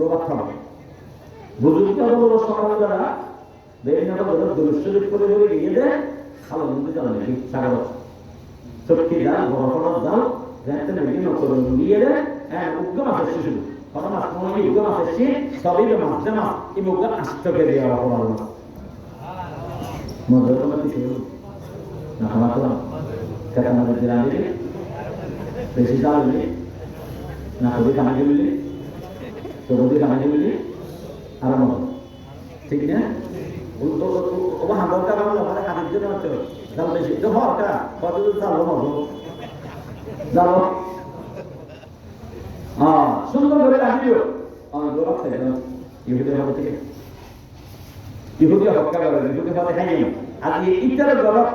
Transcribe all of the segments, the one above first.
প্রভাব খাবে বুঝতে হলো সকালবেলা বেরিয়ে দুরুশ্বরী করে বলে গিয়ে দেয় খালো নদী জানা নাকি সাগর চটকি জাল বড় বড় জাল যাতে বিভিন্ন করে নিয়ে দেয় উদ্যম আছে শুধু কত মাছ মনে উদ্যম আছে সবই মাছ জামা এই মুখ আষ্টকে দেওয়া হলো মজা করতে ছিল না আমার তো কেটে আমাদের জেলা দিলে বেশি জাল দিলে না কবি কামাই দিলে তো কবি কামাই দিলে আর মজা ঠিক না ওবা হাঁদরটা বাংলা মানে কাজের জন্য হচ্ছে জাল বেশি তো হরটা কত জাল মজা জাল সুন্দর করে রাখিও গোলাপ থেকে ইহুদি হবে থেকে ইহুদি হক্কা করে ইহুদি হবে হ্যাঁ আজ ইটার গোলাপ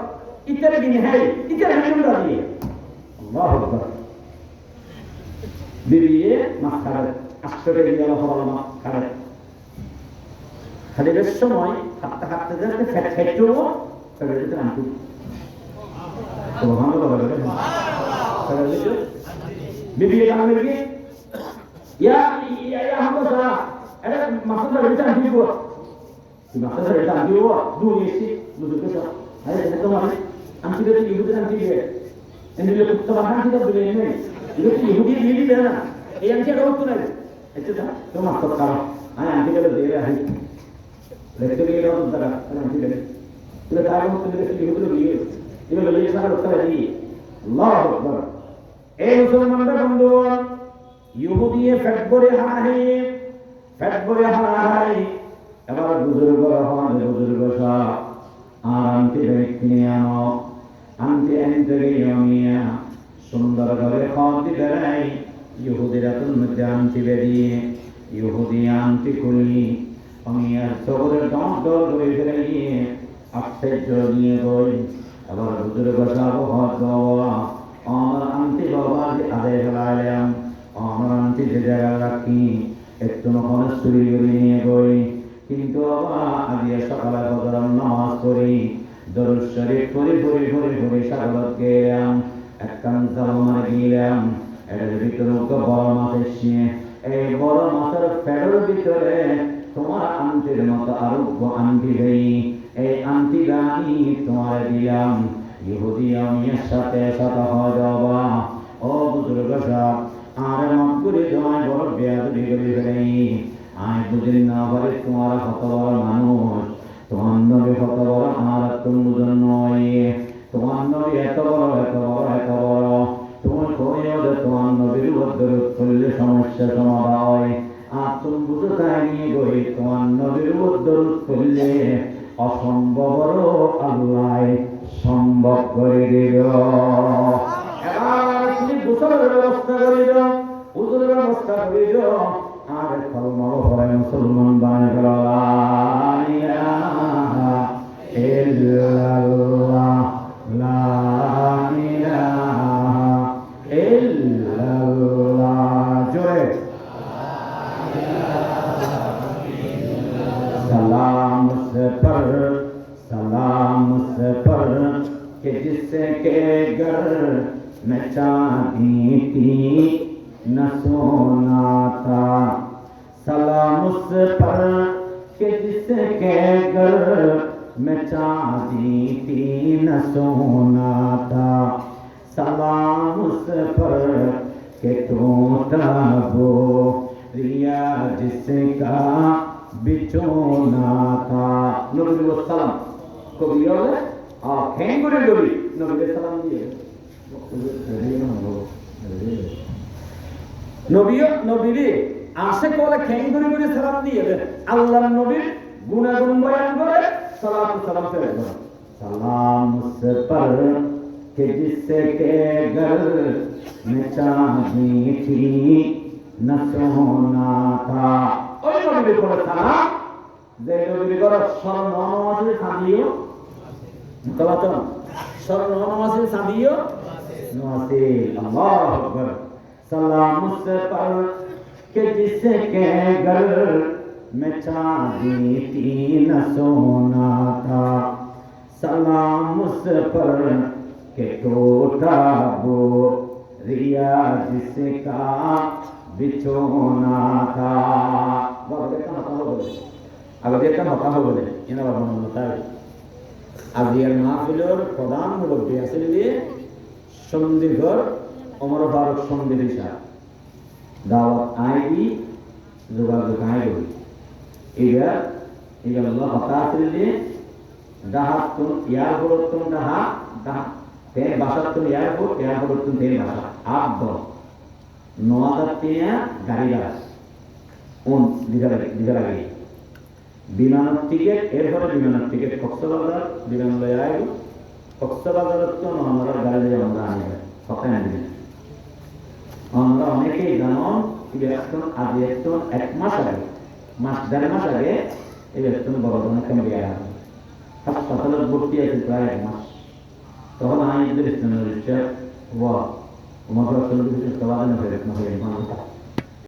ইটার দিন হ্যাঁ ইটার হাকিম রাজি আল্লাহু আকবার বিবিয়ে মাছ খাবে আশ্চর্য গেল হলো মাছ খাবে খালিদের সময় হাঁটতে হাঁটতে যাতে ফ্যাট ফ্যাটও তবে যেতে আনতে সুবহানাল্লাহ বলে বিবিয়ে কামে গিয়ে Ya hamza ada maksud dari tadi gua. Maksud dari tadi gua dulu sih dulu kita. Ada satu hari anti dari ibu dan anti dia. Ini dia ketebakan kita beli ini. Itu ibu dia beli mana? Yang dia rawat tuh nih. Itu dah. Itu maksud kalau. Anti kalau dia hari. Lektor dia rawat tuh dah. Anti dia. Itu tahu tuh dia ibu tuh beli. Itu beli sekarang tuh lagi. Allahu Akbar. Musulman bando. ইহুদিয়ে ফ্যাট করে হারাই এবার বুজুর্গ হন বুজুর্গ সব আর আনতে কিনে আনো আনতে আনতে গিয়ে সুন্দর করে খাওয়া দিতে নাই ইহুদিরা তোর মধ্যে আনতে বেরিয়ে ইহুদি আনতে খুলি আমি আর চোখের ডর করে ফেলে গিয়ে আশ্চর্য নিয়ে গই আবার বুজুর্গ সব হত আমার আনতে বাবা আদায় ফেলাইলাম আমার আনতে যে জায়গায় রাখি একটু নখন চুরি করে নিয়ে গই কিন্তু আগে সকালে বদরাম নামাজ করি দরুদ শরীফ পড়ি সাগরত গেলাম একখান জাল মারে গেলাম এটার ভিতরে বড় মাছ এসছে এই বড় মাছের ফেডের ভিতরে তোমার আন্টির মতো আরোগ্য আন্টি দেই এই আন্টি আমি তোমার দিলাম ইহুদি আমি সাথে হয়ে যাবা ও বুজুর্গ সাহেব আর মকবুরি তোমায় বড় বেয়াদবি করে ফেলেই আমি বুঝলি না পারে তোমার কত বড় মানুষ তোমার নবী কত বড় আর তুমি বুঝন নয় তোমার নবী এত বড় তোমার কইও যে তোমার নবীর উদ্ধার করলে সমস্যা সমাধান হয় আর তুমি বুঝে তাই নিয়ে গই তোমার নবীর উদ্ধার করলে অসম্ভব আল্লাহ সম্ভব করে দিল গোসলের ব্যবস্থা করিল উজুরের ব্যবস্থা করিল আর কলমা পড়ে মুসলমান বানায় গেল লা ইলাহা ইল্লাল্লাহ লা ইলাহা ইল্লাল্লাহ জোরে सलाम से पर कि जिसके घर में चांदी थी न सोना था सलाम उस पर कि जिसके घर में चांदी थी न सोना था सलाम उस पर कि टूटा वो रिया जिसका बिछोना था नबी सलाम कभी बोले खेंगुरे नबी सलाम दिए নবীরে আসে কোলে খেঙ্গুরি করে সালাম দিয়ে আল্লাহর নবীর গুণাগুণ বয়ান করে সালাম ফেলে সালাম উস पर कि जिसके घर में चांदी थी न सोना था ওই নবীর কোলে সালাম যে নবীর কোলে স্বর্ণ আছে চাঁদিও মুতাবাতন স্বর্ণ আছে চাঁদিও नवासे अल्लाह अकबर सलाम उस पर कि जिसके घर में चांदी थी न सोना था सलाम उस पर कि टूटा वो रिया जिसका बिछोना था আগে যে একটা কথা বলে এনা বাবা মতায় আজিয়ার মাহফিলের প্রধান মুরব্বী আছে যে সন্ধিঘর ওমর ফারুক সন্ধি দিশা দাওয়াত আইডি যোগাযোগ আইডি এটা এটা আল্লাহ কথা আছে যে দাহাত তুন এয়ারপোর্ট তুন দাহাত তেল বাসাত তুন এয়ারপোর্ট তুন তেল বাসা আপ নোয়াদার তিনা গাড়ি গাছ কোন দিঘা লাগে বিমানের টিকিট এরপরে বিমানের টিকিট কক্সবাজার বিমানবন্দরে আইব কক্সবাজারের তো আমরা গাড়ি আমরা আনি সকালে আনি আমরা অনেকেই জানো এখন আজ একটু 1 মাস আগে দেড় মাস আগে এই একটু বড় ধরনের ক্যাম্পে গেলাম হাসপাতালে ভর্তি আছে প্রায় 1 মাস তখন আমি ইসলামের রিসার্চ ওয়া উমর রাসূল বিশেষ সবাই না ফেরত না হয়ে